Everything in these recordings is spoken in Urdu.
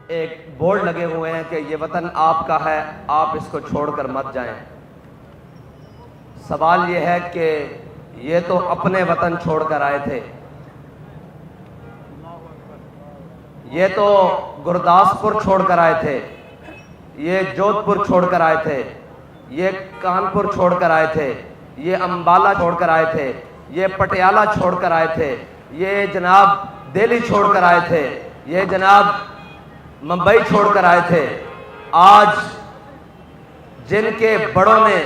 ایک بورڈ لگے ہوئے ہیں کہ یہ وطن آپ کا ہے، آپ اس کو چھوڑ کر مت جائیں۔ سوال یہ ہے کہ یہ تو اپنے وطن چھوڑ کر آئے تھے، یہ تو گرداسپور چھوڑ کر آئے تھے، یہ جودھ پور چھوڑ کر آئے تھے، یہ کانپور چھوڑ کر آئے تھے، یہ امبالہ چھوڑ کر آئے تھے، یہ پٹیالہ چھوڑ کر آئے تھے، یہ جناب دہلی چھوڑ کر آئے تھے، یہ جناب ممبئی چھوڑ کر آئے تھے۔ آج جن کے بڑوں نے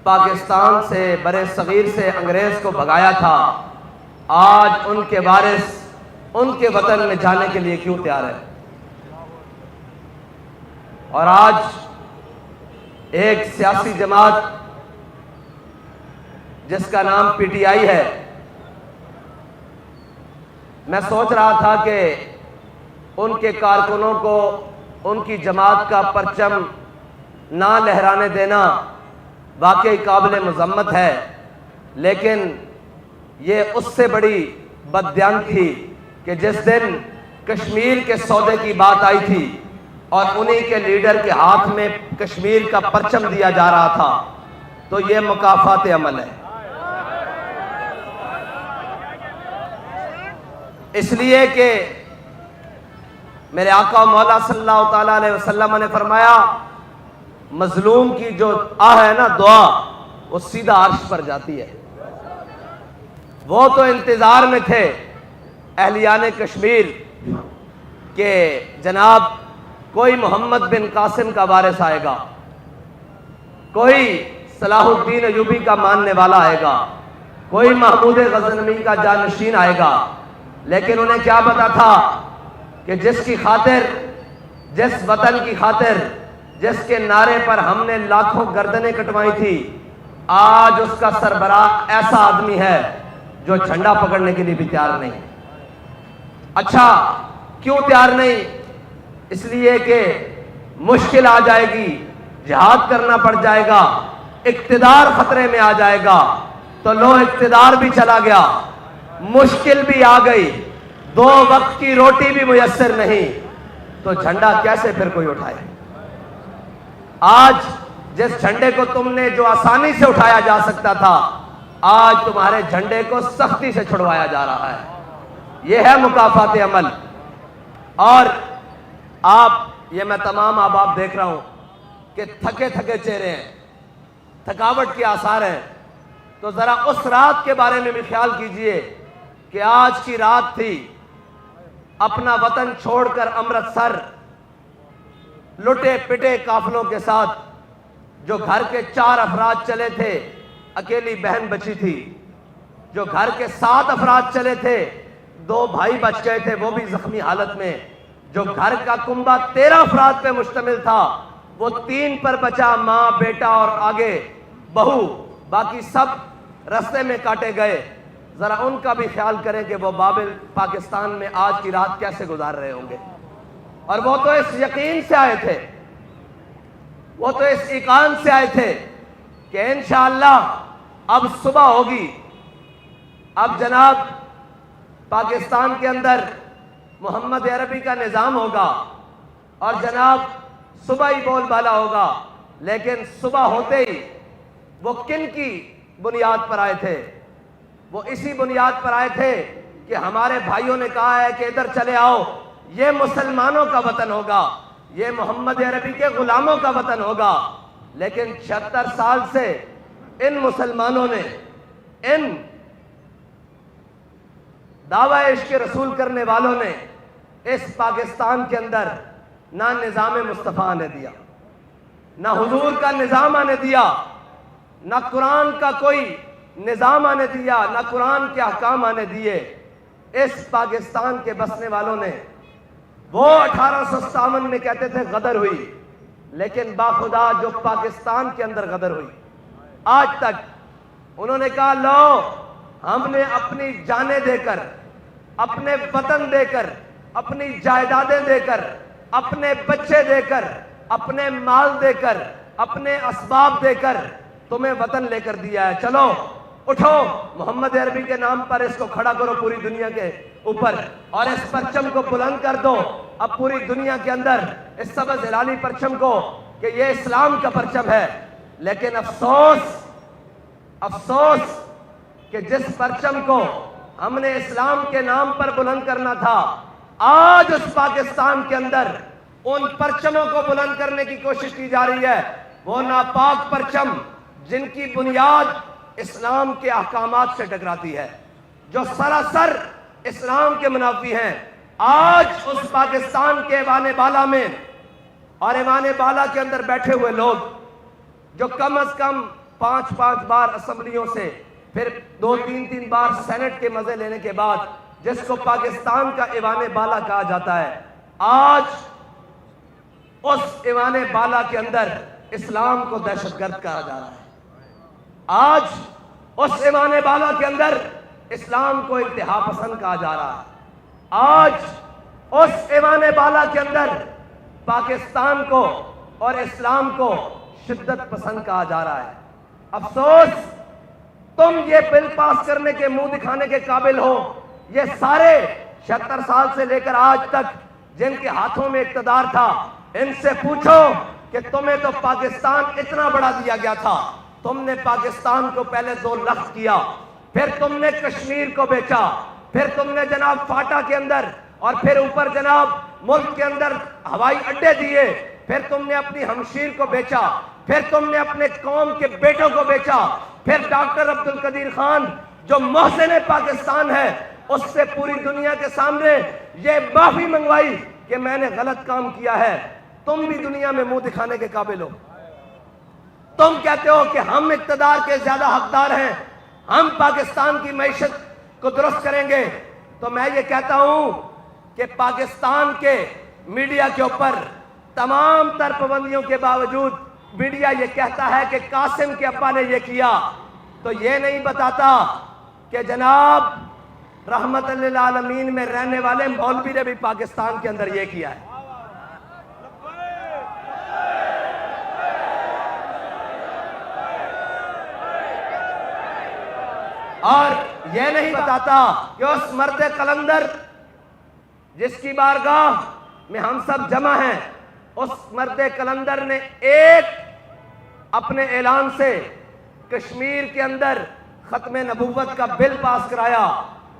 پاکستان سے، برِ صغیر سے انگریز کو بھگایا تھا، آج ان کے وارث ان کے وطن میں جانے کے لیے کیوں تیار ہے؟ اور آج ایک سیاسی جماعت جس کا نام پی ٹی آئی ہے، میں سوچ رہا تھا کہ ان کے کارکنوں کو ان کی جماعت کا پرچم نہ لہرانے دینا واقعی قابل مذمت ہے، لیکن یہ اس سے بڑی بددیانتی تھی کہ جس دن کشمیر کے سودے کی بات آئی تھی اور انہی کے لیڈر کے ہاتھ میں کشمیر کا پرچم دیا جا رہا تھا، تو یہ مکافات عمل ہے۔ اس لیے کہ میرے آقا مولا صلی اللہ تعالیٰ علیہ وسلم نے فرمایا، مظلوم کی جو ہے نا دعا، وہ سیدھا عرش پر جاتی ہے۔ وہ تو انتظار میں تھے اہلیان کشمیر کہ جناب کوئی محمد بن قاسم کا وارث آئے گا، کوئی صلاح الدین ایوبی کا ماننے والا آئے گا، کوئی محمود غزنوی کا جانشین آئے گا، لیکن انہیں کیا پتا تھا کہ جس کی خاطر، جس وطن کی خاطر، جس کے نعرے پر ہم نے لاکھوں گردنیں کٹوائی تھی، آج اس کا سربراہ ایسا آدمی ہے جو جھنڈا پکڑنے کے لیے بھی تیار نہیں۔ اچھا کیوں تیار نہیں؟ اس لیے کہ مشکل آ جائے گی، جہاد کرنا پڑ جائے گا، اقتدار خطرے میں آ جائے گا، تو لو اقتدار بھی چلا گیا، مشکل بھی آ گئی، 2 وقت کی روٹی بھی میسر نہیں، تو جھنڈا کیسے پھر کوئی اٹھائے؟ آج جس جھنڈے کو تم نے جو آسانی سے اٹھایا جا سکتا تھا، آج تمہارے جھنڈے کو سختی سے چھڑوایا جا رہا ہے۔ یہ ہے مکافات عمل۔ اور آپ، یہ میں تمام احباب دیکھ رہا ہوں کہ تھکے تھکے چہرے ہیں، تھکاوٹ کے آثار ہیں، تو ذرا اس رات کے بارے میں بھی خیال کیجئے کہ آج کی رات تھی، اپنا وطن چھوڑ کر امرتسر لٹے پٹے قافلوں کے ساتھ، جو گھر کے 4 افراد چلے تھے، اکیلی بہن بچی تھی، جو گھر کے 7 افراد چلے تھے، 2 بھائی بچ گئے تھے وہ بھی زخمی حالت میں، جو گھر کا کنبہ 13 افراد پہ مشتمل تھا وہ 3 پر بچا، ماں، بیٹا اور آگے بہو، باقی سب رستے میں کاٹے گئے۔ ذرا ان کا بھی خیال کریں کہ وہ بابل پاکستان میں آج کی رات کیسے گزار رہے ہوں گے۔ اور وہ تو اس یقین سے آئے تھے، وہ تو اس ایقان سے آئے تھے کہ انشاءاللہ اب صبح ہوگی، اب جناب پاکستان کے اندر محمد عربی کا نظام ہوگا اور جناب صبح ہی بول بالا ہوگا۔ لیکن صبح ہوتے ہی وہ کن کی بنیاد پر آئے تھے؟ وہ اسی بنیاد پر آئے تھے کہ ہمارے بھائیوں نے کہا ہے کہ ادھر چلے آؤ، یہ مسلمانوں کا وطن ہوگا، یہ محمد عربی کے غلاموں کا وطن ہوگا۔ لیکن 76 سال سے ان مسلمانوں نے، ان دعویٰ عشق رسول کرنے والوں نے اس پاکستان کے اندر نہ نظام مصطفیٰ آنے دیا، نہ حضور کا نظام آنے دیا، نہ قرآن کا کوئی نظام آنے دیا، نہ قرآن کے احکام آنے دیے۔ اس پاکستان کے بسنے والوں نے، وہ 1857 میں کہتے تھے غدر ہوئی، لیکن باخدا جو پاکستان کے اندر غدر ہوئی، آج تک انہوں نے کہا لو ہم نے اپنی جانیں دے کر، اپنے وطن دے کر، اپنی جائیدادیں دے کر، اپنے بچے دے کر، اپنے مال دے کر، اپنے اسباب دے کر تمہیں وطن لے کر دیا ہے، چلو اٹھو محمد عربی کے نام پر اس کو کھڑا کرو پوری دنیا کے اوپر اور اس پرچم کو بلند کر دو اب پوری دنیا کے اندر اس سبز ہلالی پرچم کو کہ یہ اسلام کا پرچم ہے، لیکن افسوس کہ جس پرچم کو ہم نے اسلام کے نام پر بلند کرنا تھا، آج اس پاکستان کے اندر ان پرچموں کو بلند کرنے کی کوشش کی جا رہی ہے، وہ ناپاک پرچم جن کی بنیاد اسلام کے احکامات سے ٹکراتی ہے، جو سراسر اسلام کے منافی ہیں۔ آج اس پاکستان کے ایوان بالا میں اور ایوان بالا کے اندر بیٹھے ہوئے لوگ جو کم از کم 5 بار اسمبلیوں سے پھر 2-3 بار سینٹ کے مزے لینے کے بعد جس کو پاکستان کا ایوان بالا کہا جاتا ہے، آج اس ایوان بالا کے اندر اسلام کو دہشت گرد کہا جا رہا ہے۔ آج اس ایوان بالا کے اندر اسلام کو انتہا پسند کہا جا رہا ہے۔ آج اس ایوان بالا کے اندر پاکستان کو اور اسلام کو شدت پسند کہا جا رہا ہے۔ افسوس تم یہ بل پاس کرنے کے منہ دکھانے کے قابل ہو، یہ سارے 76 سال سے لے کر آج تک جن کے ہاتھوں میں اقتدار تھا، ان سے پوچھو کہ تمہیں تو پاکستان اتنا بڑا دیا گیا تھا، تم نے پاکستان کو پہلے 2 لخت کیا، پھر تم نے کشمیر کو بیچا، پھر تم نے جناب فاٹا کے اندر اور پھر اوپر جناب ملک کے اندر ہوائی اڈے دیے، پھر تم نے اپنی ہمشیر کو بیچا، پھر تم نے اپنے قوم کے بیٹوں کو بیچا، پھر ڈاکٹر عبدالقدیر خان جو محسن پاکستان ہے اس سے پوری دنیا کے سامنے یہ معافی منگوائی کہ میں نے غلط کام کیا ہے۔ تم بھی دنیا میں منہ دکھانے کے قابل ہو، تم کہتے ہو کہ ہم اقتدار کے زیادہ حقدار ہیں، ہم پاکستان کی معیشت کو درست کریں گے۔ تو میں یہ کہتا ہوں کہ پاکستان کے میڈیا کے اوپر تمام تر پابندیوں کے باوجود میڈیا یہ کہتا ہے کہ قاسم کے ابا نے یہ کیا، تو یہ نہیں بتاتا کہ جناب رحمت للعالمین میں رہنے والے مولوی نے بھی پاکستان کے اندر یہ کیا ہے۔ اور یہ نہیں بتاتا کہ اس مرد قلندر جس کی بارگاہ میں ہم سب جمع ہیں، اس مرد قلندر نے ایک اپنے اعلان سے کشمیر کے اندر ختم نبوت کا بل پاس کرایا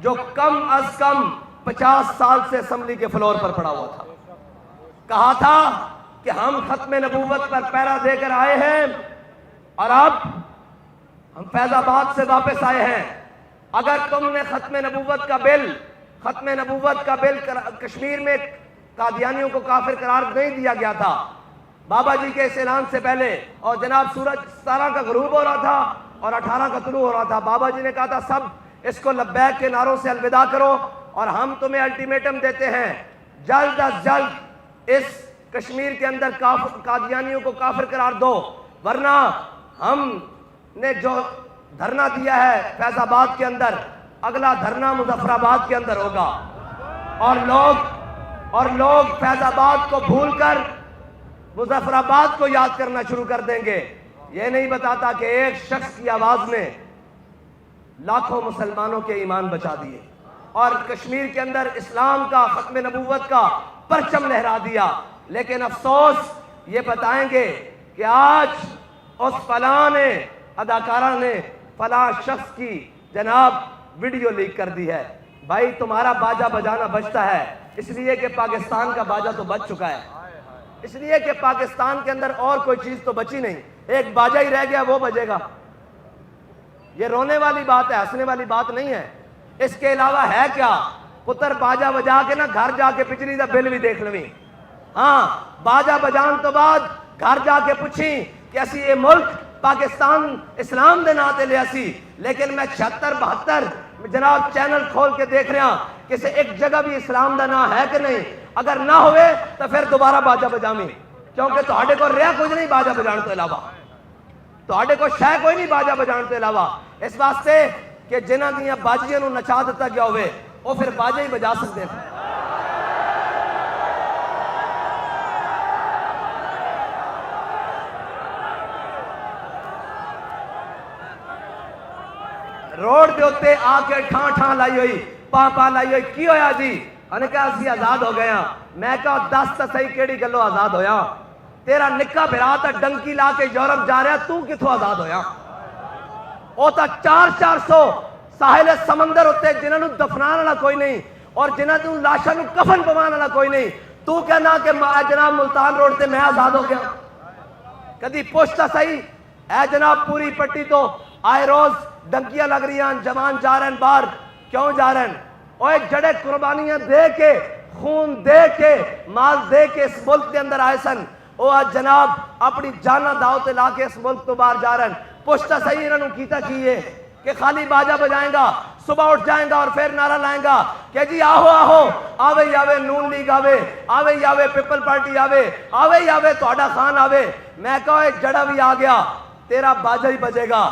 جو کم از کم 50 سال سے اسمبلی کے فلور پر پڑا ہوا تھا۔ کہا تھا کہ ہم ختم نبوت پر پیرا دے کر آئے ہیں اور اب ہم فیض آباد سے واپس آئے ہیں۔ اگر تم نے ختم نبوت کا بل کشمیر میں قادیانیوں کو کافر قرار نہیں دیا گیا تھا، بابا جی کے اس اعلان سے پہلے، اور جناب سورج 17 کا غروب ہو رہا تھا اور 18 کا طلوع ہو رہا تھا، بابا جی نے کہا تھا سب اس کو لبیک کے نعروں سے الوداع کرو اور ہم تمہیں الٹیمیٹم دیتے ہیں، جلد از جلد اس کشمیر کے اندر قادیانیوں کو کافر قرار دو، ورنہ ہم نے جو دھرنا دیا ہے فیض آباد کے اندر، اگلا دھرنا مظفر آباد کے اندر ہوگا، اور لوگ فیض آباد کو بھول کر مظفر آباد کو یاد کرنا شروع کر دیں گے۔ یہ نہیں بتاتا کہ ایک شخص کی آواز نے لاکھوں مسلمانوں کے ایمان بچا دیے اور کشمیر کے اندر اسلام کا ختم نبوت کا پرچم لہرا دیا۔ لیکن افسوس یہ بتائیں گے کہ آج اس فلاں نے اداکارہ نے فلاں شخص کی جناب ویڈیو لیک کر دی ہے۔ بھائی تمہارا باجا بجانا بجتا ہے اس لیے کہ پاکستان کا باجا تو بج چکا ہے، اس لیے کہ پاکستان کے اندر اور کوئی چیز تو بچی نہیں، ایک باجا ہی رہ گیا، وہ بجے گا۔ یہ رونے والی بات ہے، ہنسنے والی بات نہیں ہے۔ اس کے علاوہ ہے کیا؟ پتر باجا بجا کے نا گھر جا کے بجلی دا بل بھی دیکھ لویں۔ ہاں باجا بجان تو بعد گھر جا کے پوچھیں کہ اسی یہ ملک پاکستان اسلام دے ناتے لیا سی، لیکن میں 76-72 جناب چینل کھول کے دیکھ رہا ہوں کسی ایک جگہ بھی اسلام دا نا ہے کہ نہیں؟ اگر نہ ہوئے تو پھر دوبارہ باجا بجاویں، کیونکہ تہاڈے کو رہا کچھ نہیں باجا بجان تو علاوہ، تہاڈے کو شے کوئی نہیں باجا بجان تو علاوہ، اس واسطے کہ جنہاں دیاں باجیاں نو نچا دیتا گیا ہوئے وہ پھر باجا ہی بجا سکتے ہیں۔ روڈ دے ہوتے آ کے ٹھان ٹھان لائی ہوئی، پاں لائی ہوئی، کی ہویا جی؟ انہیں کہا اسی آزاد ہو گئے ہیں، میں کہا دس تو صحیح کیڑی گلو آزاد ہویا؟ تیرا نکا بھرا تا ڈنکی لا کے یورپ جا رہا، تو کتھوں آزاد ہویا؟ او تا 400 ساحل سمندر ہوتے جنہاں نو دفنان والا کوئی نہیں اور جنہاں نو لاشاں نو کفن پوان والا کوئی نہیں، تو کہنا کہ جناب ملتان روڈ تے میں آزاد ہو گیا؟ کدی پوچھتا صحیح اے جناب پوری پٹی تو آئے روز ڈنکیاں لگ رہی ہیں، جوان جا رہے ہیں باہر، کیوں جا رہے ہیں؟ اوے جڑے قربانیاں دے کے، خون دے کے، مال دے کے اس ملک کے اندر آئے سن، وہ آج جناب اپنی جانا داؤ تے لا کے اس ملک تو باہر جا رہے ہیں۔ پوچھتا صحیح انہوں نے کیتا کیے کہ خالی باجا بجائیں گا، صبح اٹھ جائیں گا اور پھر نعرہ لائیں گا کہ جی آہو آہو، آوے یاوے نون لیگ آوے، آوے یاوے پیپل پارٹی آوے، آوے یاوے توڑا خان آوے۔ میں کہا ایک جڑا بھی آ گیا تیرا باجا ہی بجے گا،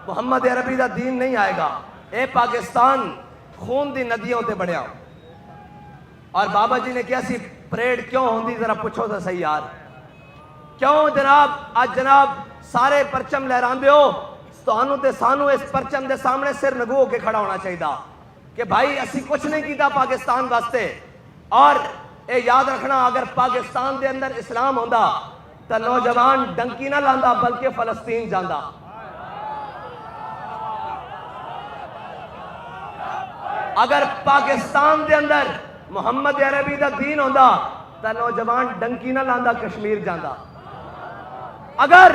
محمد عربی دا دین نہیں آئے گا۔ اے پاکستان خون دی ندیوں تے بڑھیا، اور بابا جی نے کیا سی پریڈ کیوں ہوندی ذرا پوچھو تو صحیح یار، کیوں جناب آج جناب سارے پرچم لہران دے ہو؟ تو تے سانو اس پرچم دے سامنے سر نگو ہو کے کھڑا ہونا چاہیے کہ بھائی اسی کچھ نہیں کیتا پاکستان واسطے۔ اور اے یاد رکھنا اگر پاکستان دے اندر اسلام ہوندا تو نوجوان ڈنکی نہ لاندا بلکہ فلسطین جاندا۔ اگر پاکستان دے اندر محمد عربی دا دین ہوندا تو نوجوان ڈنکی نہ لاندا کشمیر جاندا۔ اگر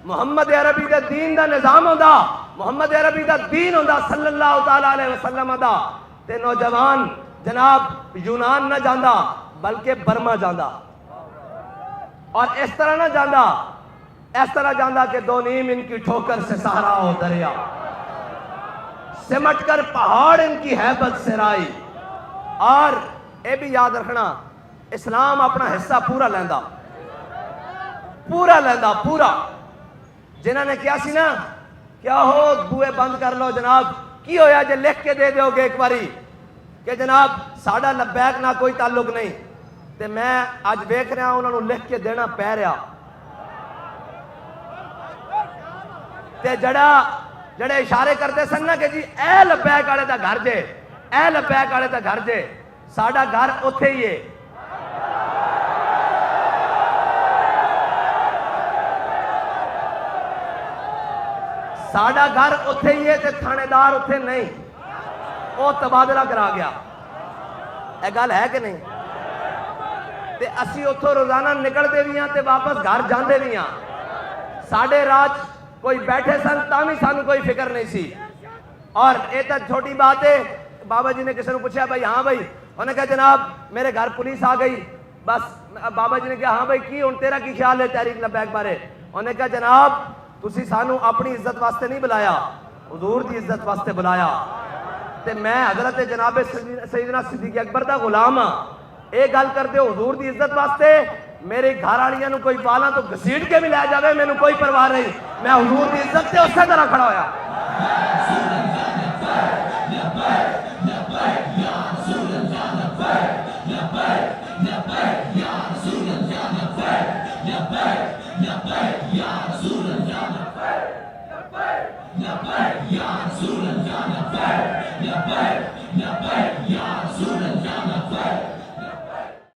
محمد عربی دا دین دا نظام ہوندا، محمد عربی دا دین ہوندا صلی اللہ تعالیٰ علیہ وسلم دا، تے نوجوان جناب یونان نہ جاندا بلکہ برما جاندا۔ اور اس طرح نہ جاندا، اس طرح جاندا کہ دو نیم ان کی ٹھوکر سے صحرا ہو دریا، سمٹ کر پہاڑ ان کی ہیبت سے رائی۔ اور اے بھی یاد رکھنا اسلام اپنا حصہ پورا لیندا، پورا لیندا پورا۔ جنہاں نے کیا سی نا کیا ہو بوئے بند کر لو جناب، کی ہویا جے لکھ کے دے دیو گے ایک باری کہ جناب ساڑھا لبیک نہ کوئی تعلق نہیں، تے میں آج دیکھ رہا ہوں انہوں نے لکھ کے دینا پہ رہا، تے جڑے اشارے کرتے سن نا کہ جی اے لبیک آڑے دا گھر جے، اے لبیک آڑے دا گھر جے، ساڑھا گھر اتھے ہی ہے۔ ساڑھا گھر اتھے ہی ہے تے تھانے دار اتھے نہیں، وہ تبادلہ کرا گیا۔ اے گل ہے کہ نہیں؟ تے اسی اتھو روزانہ نکل دے بھی ہیں تے واپس گھر جاندے بھی ہیں۔ ساڑھے راج کوئی بیٹھے سن تامی سانو کوئی فکر نہیں سی۔ اور اے تا چھوٹی بات ہے، بابا جی نے کسی نے پوچھا بھائی ہاں بھائی، انہوں نے کہا جناب میرے گھر پولیس آ گئی، بس بابا جی نے کہا ہاں بھائی کی ان تیرا کی خیال ہے تحریک لبیک بارے؟ انہوں نے کہا جناب تسی سانو اپنی عزت واسطے نہیں بلایا، حضور دی عزت واسطے بلایا، تے میں حضرت جناب سیدنا صدیق اکبر دا غلام ہاں، اے گل کر دے حضور دی عزت واسطے میرے گھر والیاں نو کوئی بالاں تو گھسیٹ کے بھی لے جاوے مینوں کوئی پرواہ نہیں، میں حضور دی عزت تے اسی طرح کھڑا ہویا۔ Ya Rasul Allah,